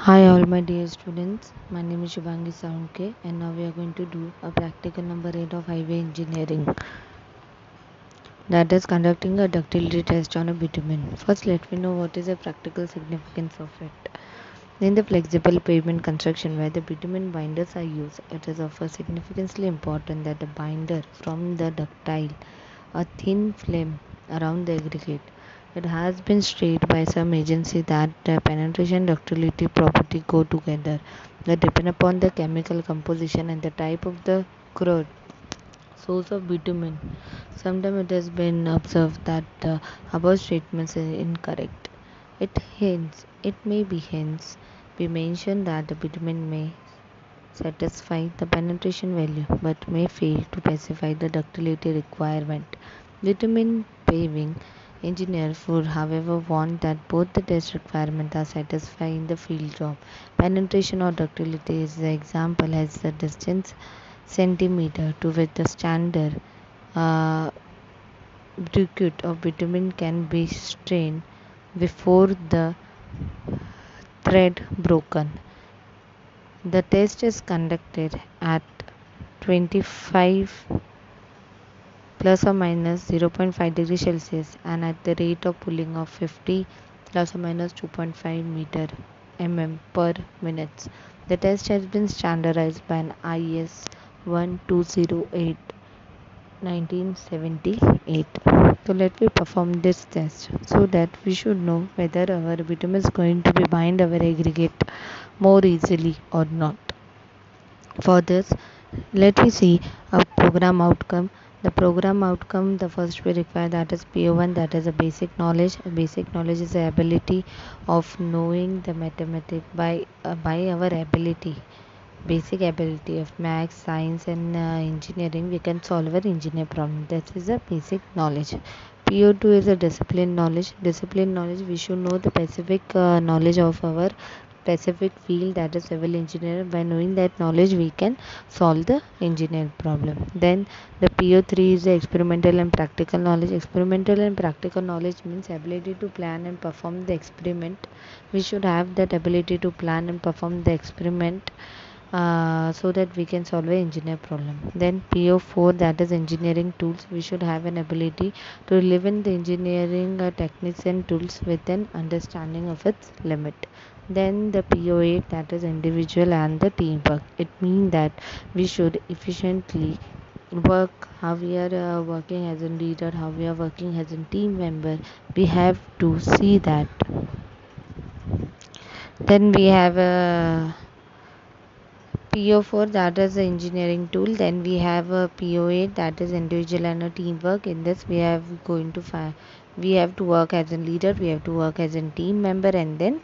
Hi all my dear students, my name is Shubhangi Saunke and now we are going to do a practical number 8 of highway engineering, that is conducting a ductility test on a bitumen. First let me know what is the practical significance of it. In the flexible pavement construction where the bitumen binders are used, it is of a significantly important that the binder from the ductile a thin film around the aggregate. It has been stated by some agency that penetration and ductility property go together. That depend upon the chemical composition and the type of the crude source of bitumen. Sometimes it has been observed that above statements are incorrect. It may be hence be mentioned that the bitumen may satisfy the penetration value but may fail to specify the ductility requirement. Bitumen paving engineers would however want that both the test requirements are satisfied in the field job. Penetration or ductility is the example as the distance centimeter to which the standard uh, briquette of bitumen can be strained before the thread broken. The test is conducted at 25 plus or minus 0.5 degrees Celsius and at the rate of pulling of 50 plus or minus 2.5 meter per minute. The test has been standardized by an IS 1208 1978. So let me perform this test so that we should know whether our bitumen is going to be bind our aggregate more easily or not. For this, let me see a program outcome. The program outcome, the first we require, that is PO1, that is a basic knowledge. A basic knowledge is the ability of knowing the mathematics by our ability, basic ability of maths, science and engineering. We can solve an engineer problem. That is a basic knowledge. PO2 is a discipline knowledge. Discipline knowledge, we should know the specific knowledge of our specific field, that is civil engineer. By knowing that knowledge we can solve the engineer problem. Then the PO3 is the experimental and practical knowledge. Experimental and practical knowledge means ability to plan and perform the experiment. We should have that ability to plan and perform the experiment so that we can solve an engineer problem. Then PO4, that is engineering tools. We should have an ability to live in the engineering techniques and tools with an understanding of its limit. Then the PO8, that is individual and the teamwork. It means that we should efficiently work, how we are working as a leader, how we are working as a team member. We have to see that. Then we have a PO4, that is the engineering tool. Then we have a PO8, that is individual and a teamwork. In this we have going to find, we have to work as a leader, we have to work as a team member, and then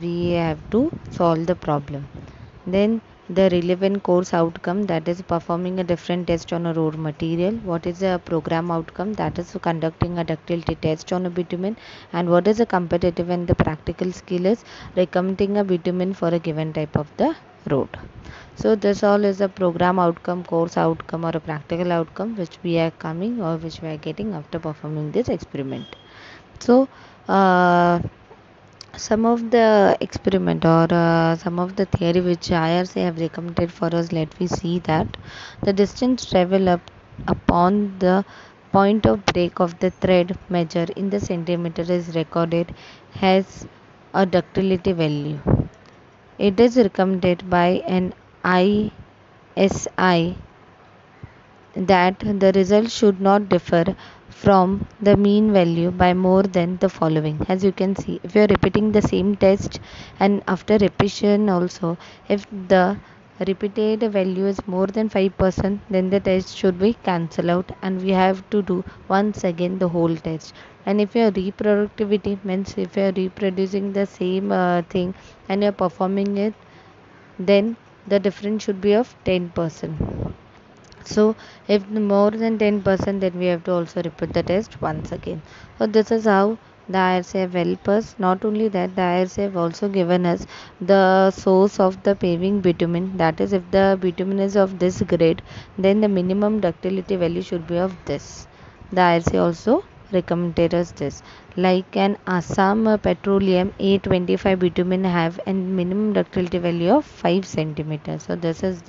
we have to solve the problem. Then the relevant course outcome, that is performing a different test on a road material. What is the program outcome, that is conducting a ductility test on a bitumen. And what is the competitive and the practical skill is recommending a bitumen for a given type of the road. So this all is a program outcome, course outcome or a practical outcome which we are coming or which we are getting after performing this experiment. So some of the experiment or some of the theory which IRC have recommended for us, let me see that the distance travel upon the point of break of the thread measure in the centimeter is recorded has a ductility value. It is recommended by an ISI that the result should not differ from the mean value by more than the following. As you can see, if you are repeating the same test and after repetition also, if the repeated value is more than 5%, then the test should be cancelled out and we have to do once again the whole test. And if your reproductivity means if you are reproducing the same thing and you are performing it, then the difference should be of 10%. So if more than 10%, then we have to also repeat the test once again. So this is how the IRC have helped us. Not only that, the IRC have also given us the source of the paving bitumen. That is, if the bitumen is of this grade, then the minimum ductility value should be of this. The IRC also recommended us this. Like an Assam Petroleum A25 bitumen have a minimum ductility value of 5 centimeters. So this is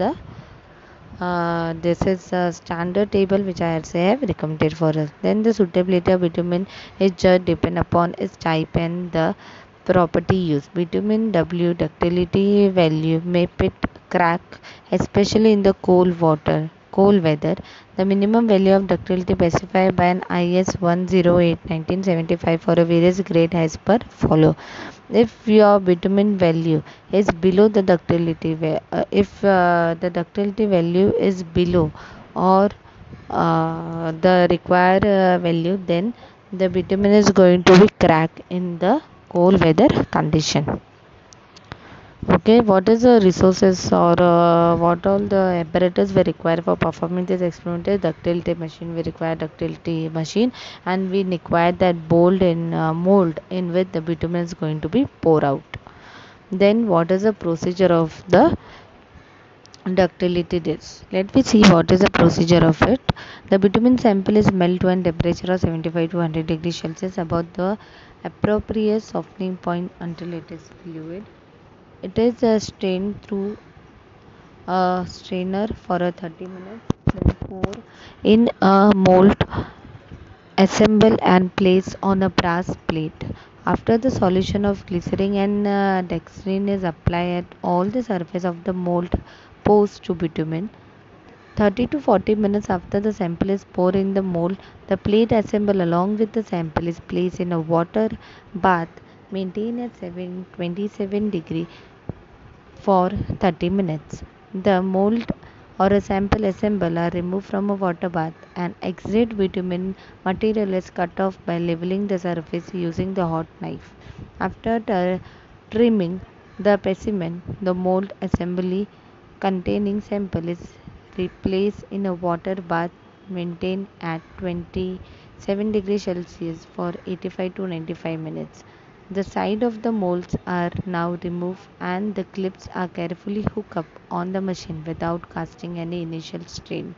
a standard table which I have recommended for us. Then the suitability of bitumen is judged depend upon its type and the property used. Bitumen W ductility value may pit crack, especially in the cold weather. The minimum value of ductility specified by an IS 108 1975 for a various grade as per follow. If your bitumen value is below the ductility, if the ductility value is below or the required value, then the bitumen is going to be cracked in the cold weather condition. Okay, what is the resources or what all the apparatus were required for performing this experiment? Ductility machine, we require ductility machine, and we require that mold in which the bitumen is going to be poured out. Then what is the procedure of the ductility test? Let me see what is the procedure of it. The bitumen sample is melted to a temperature of 75 to 100 degrees Celsius above the appropriate softening point until it is fluid. It is strained through a strainer for a 30 minutes. Then pour in a mold, assemble and place on a brass plate. After the solution of glycerin and dextrin is applied at all the surface of the mold post to bitumen. 30 to 40 minutes after the sample is poured in the mold, the plate assembled along with the sample is placed in a water bath maintained at 27 degree for 30 minutes. The mold or a sample assemble are removed from a water bath and exit bitumen material is cut off by leveling the surface using the hot knife. After trimming the specimen, the mold assembly containing sample is replaced in a water bath maintained at 27 degrees Celsius for 85 to 95 minutes. The side of the molds are now removed and the clips are carefully hooked up on the machine without casting any initial strain.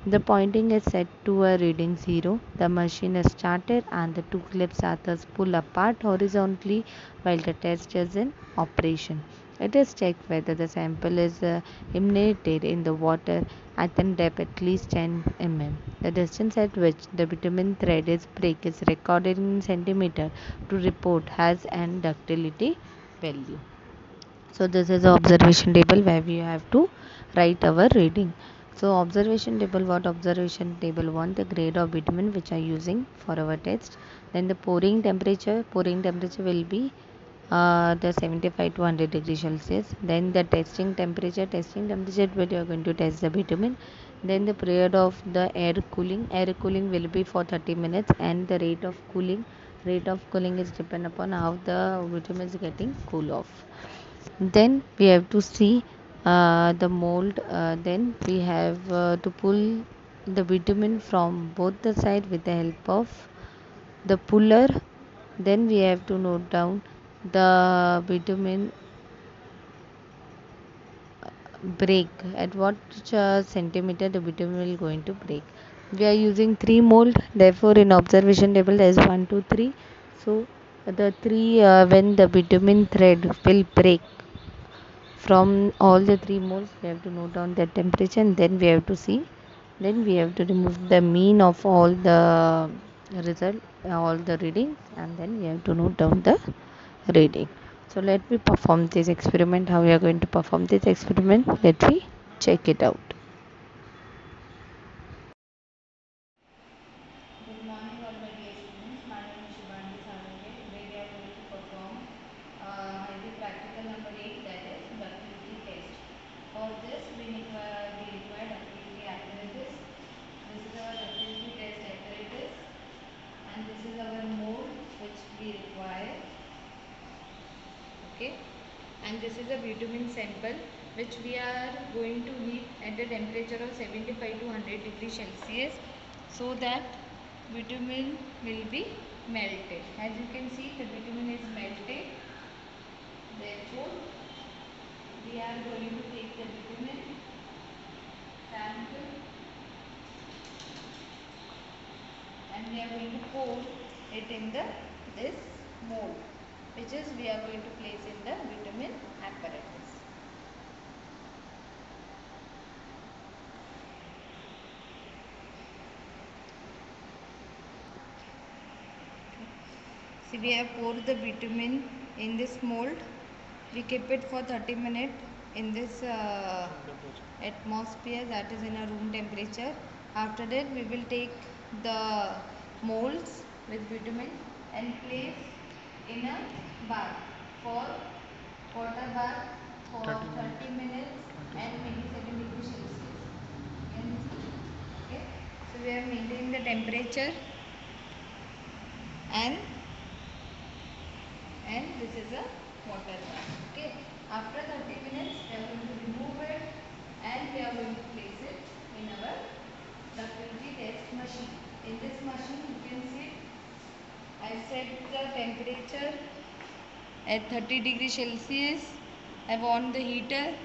The pointing is set to a reading 0. The machine is started and the two clips are thus pulled apart horizontally while the test is in operation. It is checked whether the sample is immerged in the water at a depth at least 10 mm. The distance at which the bitumen thread is break is recorded in centimeter to report has an ductility value. So this is the observation table where we have to write our reading. So observation table, what observation table? One, the grade of bitumen which are using for our test. Then the pouring temperature will be the 75 to 100 degrees Celsius. Then the testing temperature where you are going to test the bitumen. Then the period of the air cooling will be for 30 minutes, and the rate of cooling is depend upon how the bitumen is getting cool off. Then we have to see the mold. Then we have to pull the bitumen from both the side with the help of the puller. Then we have to note down the bitumen break at what centimeter the bitumen will going to break. We are using 3 mold, therefore in observation table there is 1 2 3. So the 3 when the bitumen thread will break from all the 3 molds, we have to note down the temperature, and then we have to see, then we have to remove the mean of all the result, all the readings, and then we have to note down the reading. So let me perform this experiment. How we are going to perform this experiment, let me check it out. Good morning all my dear students. My name is Shubhangi Salunke. Today we are going to perform highway practical number 8, that is ductility test. For this we require ductility apparatus. This is our ductility test apparatus, and this is our mode which we require. Okay, and this is a bitumen sample which we are going to heat at the temperature of 75 to 100 degrees Celsius so that bitumen will be melted. As you can see, the bitumen is melted. Therefore, we are going to take the bitumen sample and we are going to pour it in this mold, which is we are going to place in the bitumen apparatus. See, we have poured the bitumen in this mold. We keep it for 30 minutes in this atmosphere, that is in a room temperature. After that, we will take the molds with bitumen and place in a bath for water bath for 30 minutes and 27 degrees Celsius. You can see. Okay. So we are maintaining the temperature and this is a water bath. Okay. After 30 minutes, we are going to remove it and we are going to place it in our ductility test machine. In this machine, you can see I set the temperature at 30 degrees Celsius. I on the heater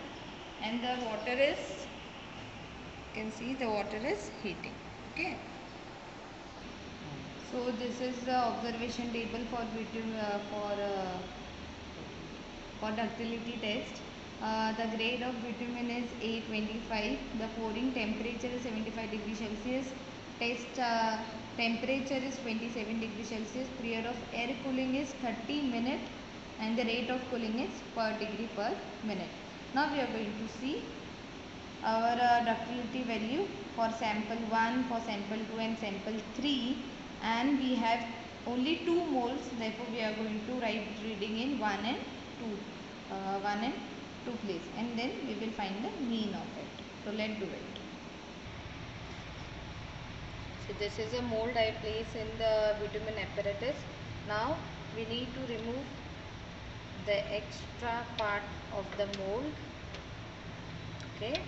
and the water is, you can see the water is heating. Okay. So this is the observation table for ductility test. The grade of bitumen is A25. The pouring temperature is 75 degrees Celsius. Test temperature is 27 degrees Celsius. Period of air cooling is 30 minutes and the rate of cooling is per degree per minute. Now we are going to see our ductility value for sample 1, for sample 2 and sample 3, and we have only 2 moles, therefore we are going to write reading in 1 and 2 place, and then we will find the mean of it. So let's do it. So this is a mold I place in the bitumen apparatus. Now we need to remove the extra part of the mold. Okay.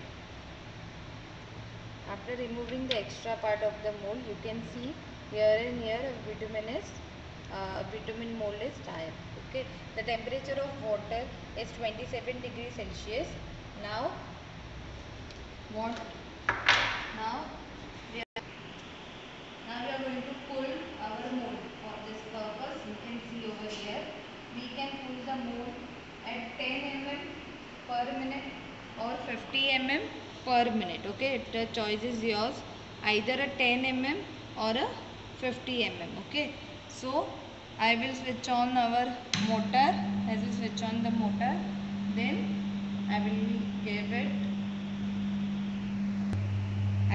After removing the extra part of the mold, you can see here and here bitumen mold is tied. Okay, the temperature of water is 27 degrees Celsius. Now we are going to pull our mold. For this purpose, you can see over here, we can pull the mold at 10 mm per minute or 50 mm per minute. Okay, the choice is yours, either a 10 mm or a 50 mm. Okay, so I will switch on our motor. As I switch on the motor, then I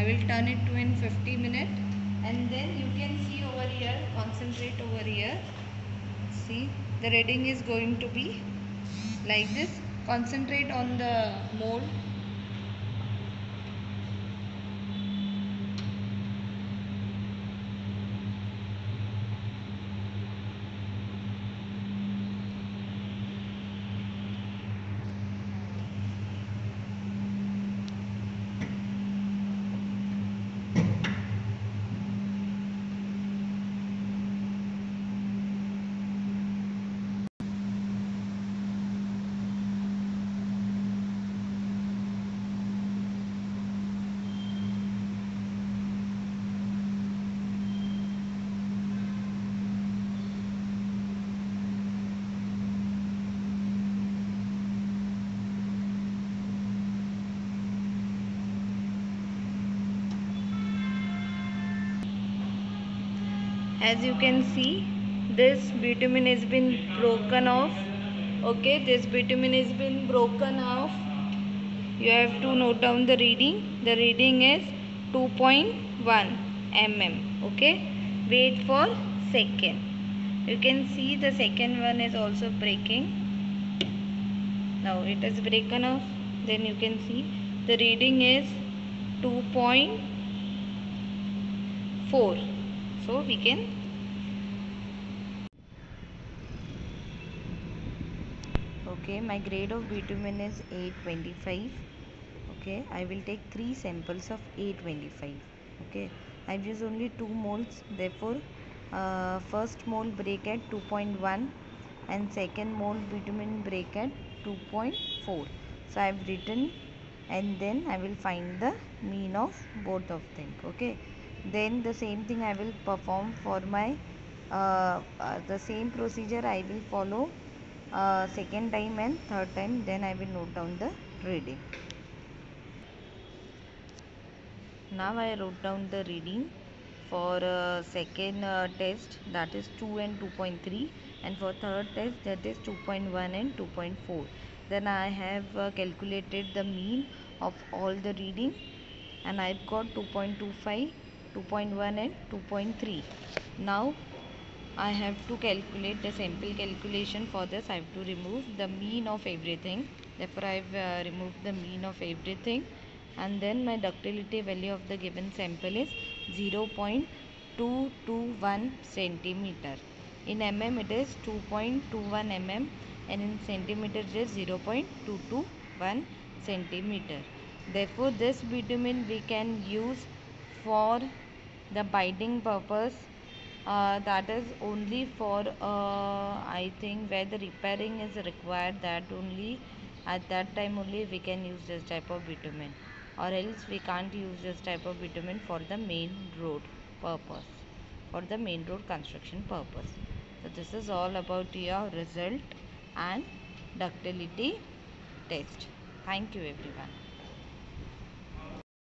will turn it to in 50 minutes, and then you can see over here, concentrate over here. See, the reading is going to be like this. Concentrate on the mold. As you can see, this bitumen has been broken off. Okay, this bitumen has been broken off. You have to note down the reading. The reading is 2.1 mm. Okay, wait for second. You can see the second one is also breaking. Now it is broken off. Then you can see the reading is 2.4. So we can, okay, my grade of bitumen is A25. Okay, I will take 3 samples of A25. Okay, I've used only 2 moles, therefore first mole break at 2.1 and second mole bitumen break at 2.4. So I've written, and then I will find the mean of both of them. Okay, Then the same thing I will perform for my the same procedure I will follow second time and third time. Then I will note down the reading. Now I wrote down the reading for second test, that is 2 and 2.3, and for third test, that is 2.1 and 2.4. Then I have calculated the mean of all the reading, and I've got 2.25, 2.1 and 2.3. Now I have to calculate the sample calculation. For this I have to remove the mean of everything. Therefore I have removed the mean of everything, and then my ductility value of the given sample is 0.221 centimeter. In mm it is 2.21 mm, and in centimeter it is 0.221 centimeter. Therefore this bitumen we can use for the binding purpose. That is only for I think where the repairing is required, that only at that time only we can use this type of bitumen, or else we can't use this type of bitumen for the main road purpose, for the main road construction purpose. So this is all about your result and ductility test. Thank you everyone.